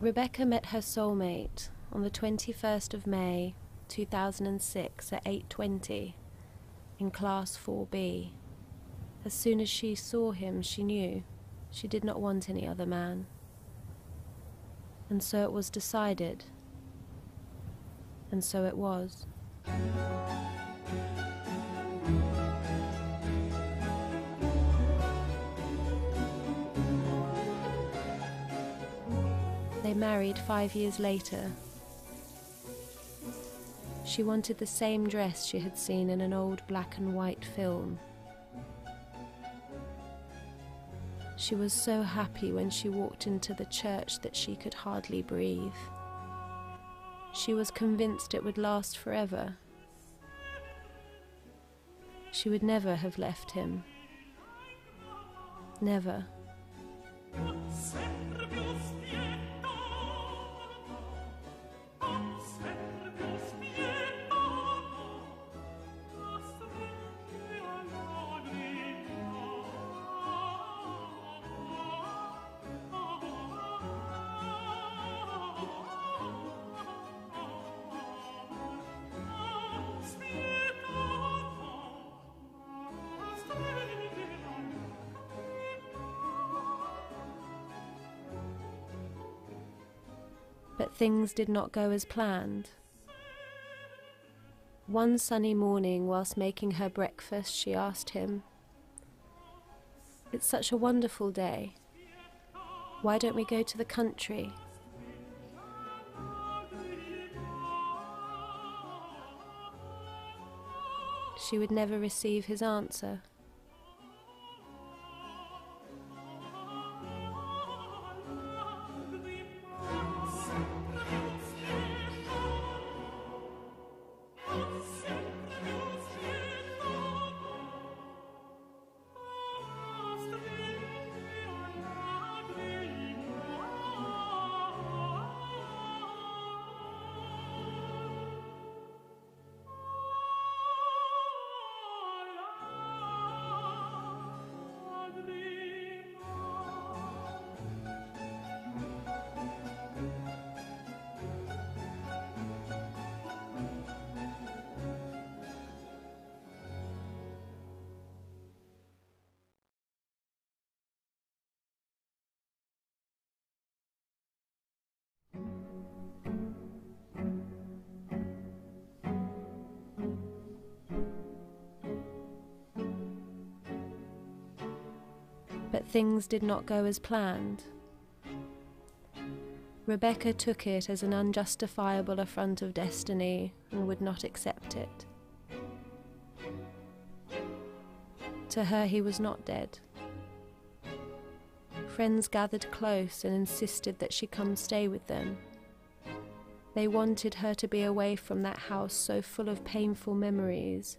Rebecca met her soulmate on the 21st of May 2006 at 8:20 in Class 4B. As soon as she saw him, she knew she did not want any other man. And so it was decided. And so it was. They married 5 years later. She wanted the same dress she had seen in an old black and white film. She was so happy when she walked into the church that she could hardly breathe. She was convinced it would last forever. She would never have left him. Never. But things did not go as planned. One sunny morning, whilst making her breakfast, she asked him, "It's such a wonderful day. Why don't we go to the country?" She would never receive his answer. But things did not go as planned. Rebecca took it as an unjustifiable affront of destiny and would not accept it. To her, he was not dead. Friends gathered close and insisted that she come stay with them. They wanted her to be away from that house so full of painful memories,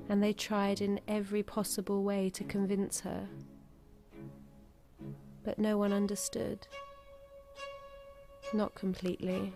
and they tried in every possible way to convince her. But no one understood. Not completely.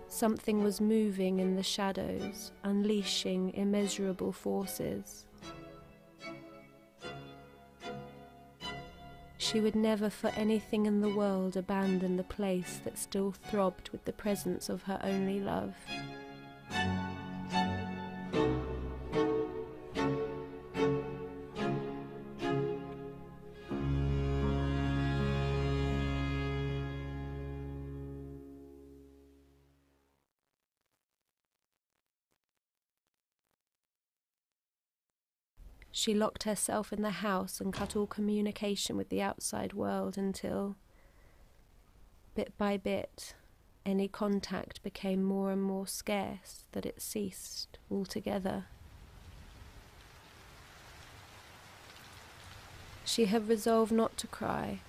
Something was moving in the shadows, unleashing immeasurable forces. She would never for anything in the world abandon the place that still throbbed with the presence of her only love. She locked herself in the house and cut all communication with the outside world until, bit by bit, any contact became more and more scarce, that it ceased altogether. She had resolved not to cry,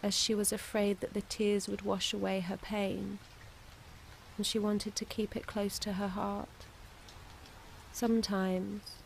as she was afraid that the tears would wash away her pain, and she wanted to keep it close to her heart. Sometimes,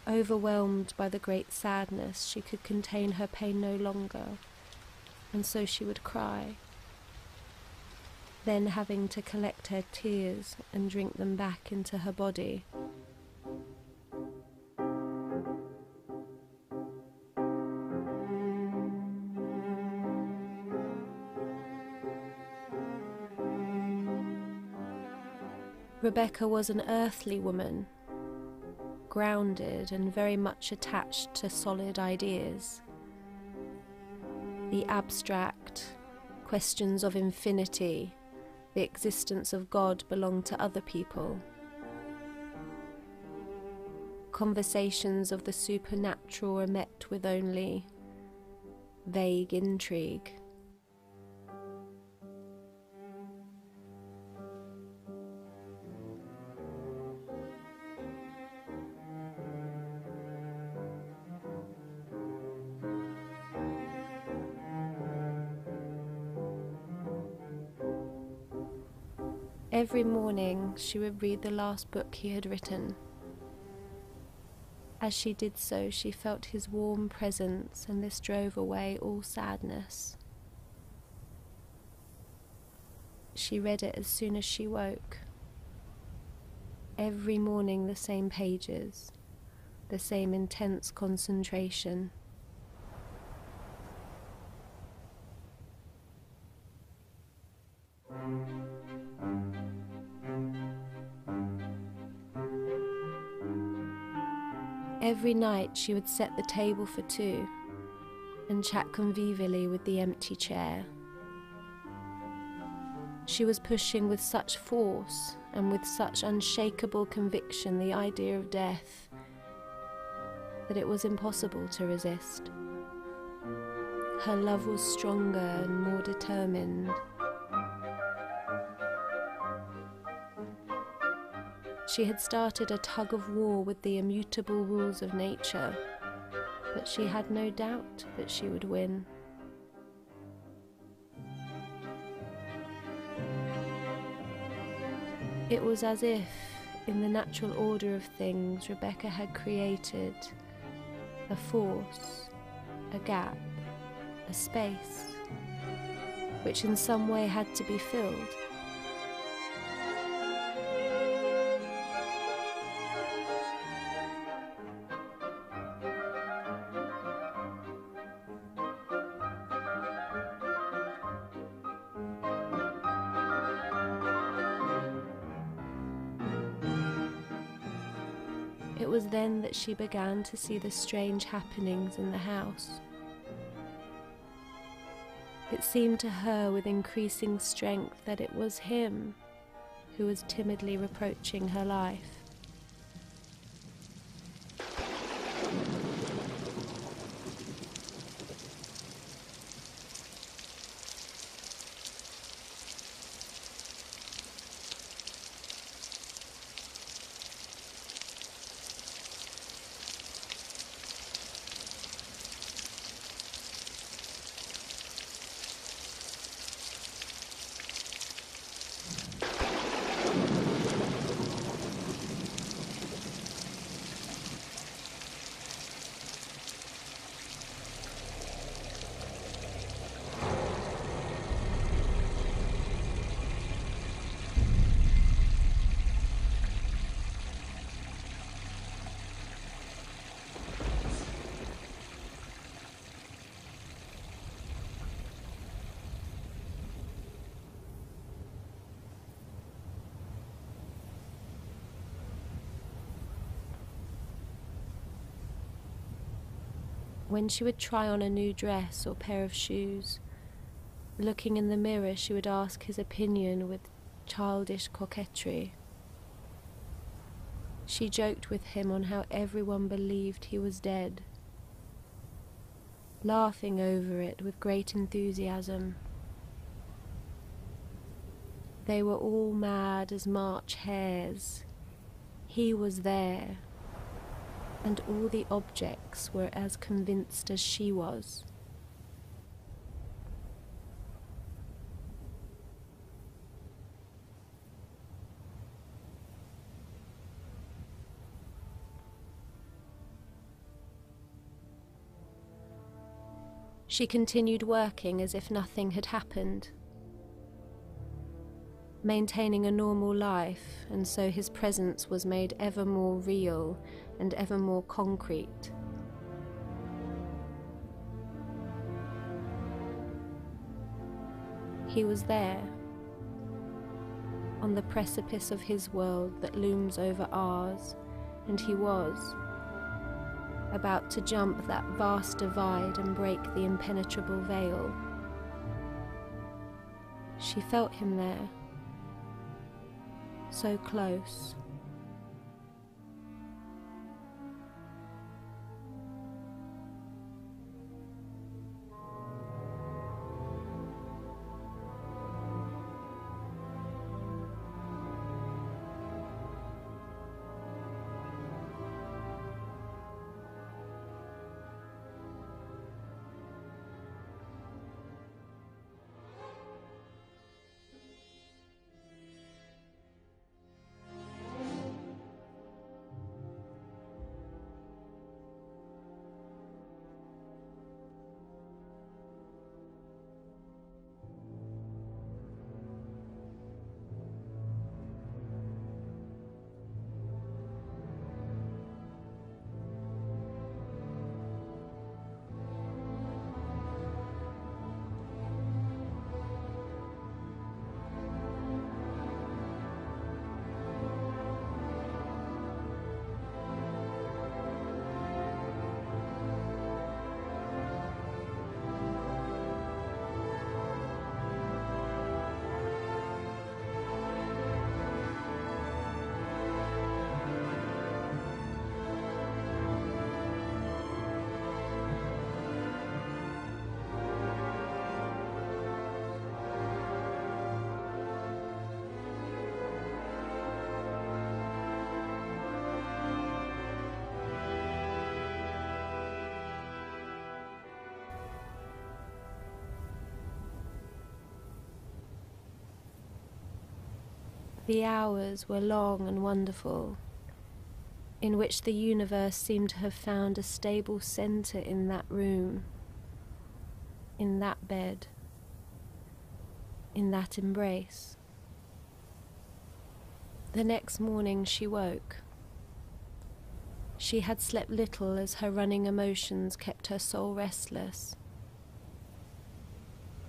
overwhelmed by the great sadness, she could contain her pain no longer, and so she would cry, then having to collect her tears and drink them back into her body. Rebecca was an earthly woman, grounded and very much attached to solid ideas. The abstract, questions of infinity, the existence of God belonged to other people. Conversations of the supernatural are met with only vague intrigue. Every morning she would read the last book he had written. As she did so, she felt his warm presence, and this drove away all sadness. She read it as soon as she woke. Every morning the same pages, the same intense concentration. Every night she would set the table for two and chat convivially with the empty chair. She was pushing with such force and with such unshakable conviction the idea of death that it was impossible to resist. Her love was stronger and more determined. She had started a tug of war with the immutable rules of nature, but she had no doubt that she would win. It was as if, in the natural order of things, Rebecca had created a force, a gap, a space, which in some way had to be filled. It was then that she began to see the strange happenings in the house. It seemed to her with increasing strength that it was him who was timidly reproaching her life. When she would try on a new dress or pair of shoes, looking in the mirror, she would ask his opinion with childish coquetry. She joked with him on how everyone believed he was dead, laughing over it with great enthusiasm. They were all mad as March hares. He was there, and all the objects were as convinced as she was. She continued working as if nothing had happened, maintaining a normal life, and so his presence was made ever more real and ever more concrete. He was there, on the precipice of his world that looms over ours, and he was about to jump that vast divide and break the impenetrable veil. She felt him there, so close. The hours were long and wonderful, in which the universe seemed to have found a stable center in that room, in that bed, in that embrace. The next morning she woke. She had slept little as her running emotions kept her soul restless.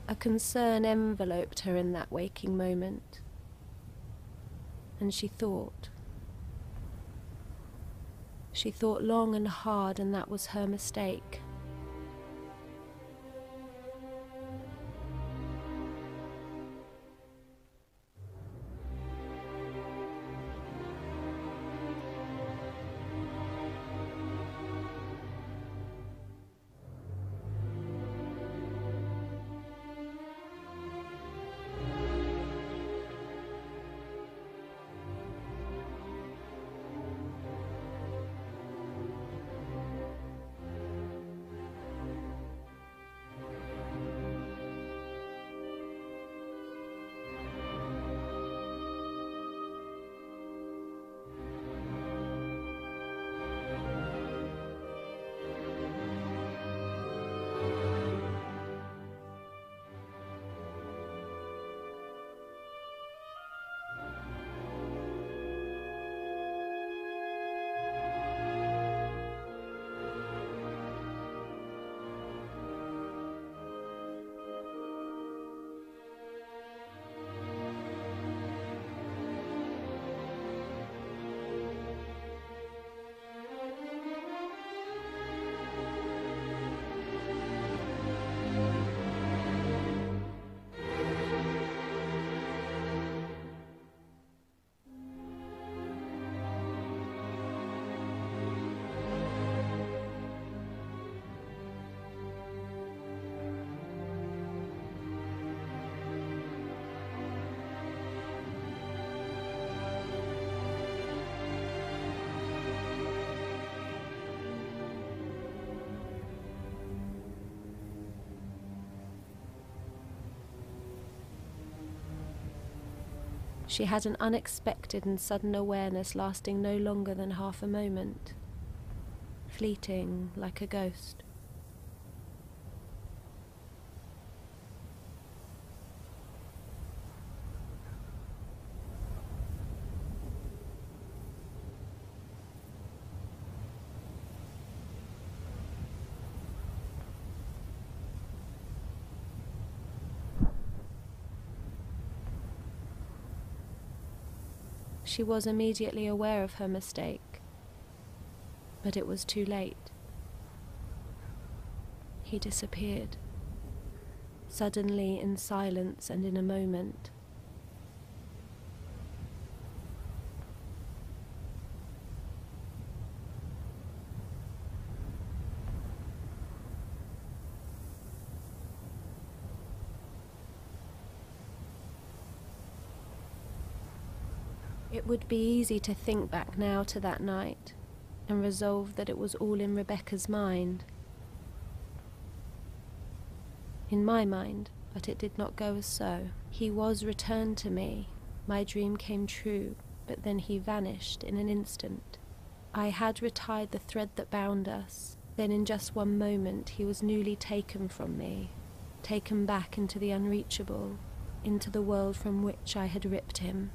A concern enveloped her in that waking moment, and she thought. She thought long and hard, and that was her mistake. She had an unexpected and sudden awareness lasting no longer than half a moment, fleeting like a ghost. She was immediately aware of her mistake, but it was too late. He disappeared, suddenly, in silence and in a moment. It would be easy to think back now to that night and resolve that it was all in Rebecca's mind. In my mind, but it did not go as so. He was returned to me. My dream came true, but then he vanished in an instant. I had retied the thread that bound us. Then in just one moment he was newly taken from me, taken back into the unreachable, into the world from which I had ripped him.